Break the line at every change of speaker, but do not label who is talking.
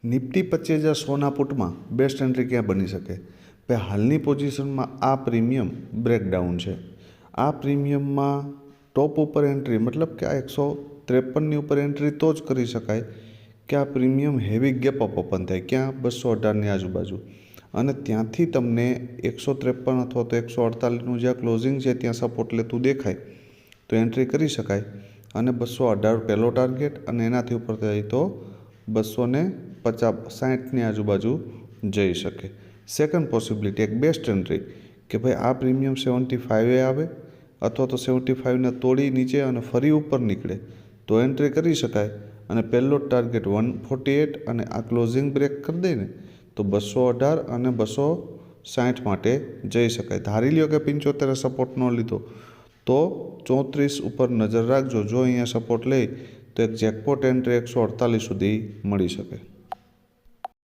Nifty 25,100ના પુટમાં best entry ક્યાં બની શકે? ભાઈ હાલની પોઝિશનમાં આ પ્રીમિયમ બ્રેકડાઉન છે. આ પ્રીમિયમમાં ટોપ ઉપર એન્ટ્રી મતલબ કે આ 153ની ઉપર એન્ટ્રી તો જ કરી શકાય કે આ premium heavy gap up open થાય ક્યાં 218ની આજુબાજુ, અને ત્યાંથી તમને 153 અથવા તો 148નું જ્યાં ક્લોઝિંગ છે ત્યાં સપોર્ટ લેતું દેખાય તો એન્ટ્રી કરી શકાય, અને 218 પહેલો ટાર્ગેટ, અને એનાથી ઉપર થાય તો 250-60ની આજુબાજુ જઈ શકે. સેકન્ડ પોસિબિલિટી એક બેસ્ટ એન્ટ્રી કે ભાઈ આ પ્રીમિયમ 75 આવે અથવા તો 75ને તોડી નીચે અને ફરી ઉપર નીકળે તો એન્ટ્રી કરી શકાય, અને પહેલો જ ટાર્ગેટ 148 અને આ ક્લોઝિંગ બ્રેક કરી દે ને તો 218 અને 260 માટે જઈ શકાય. ધારી લ્યો કે 75 સપોર્ટ ન લીધો તો 34 ઉપર નજર રાખજો. જો અહીંયા સપોર્ટ લે તો એક જેકપોટ એન્ટ્રી 148 સુધી મળી શકે.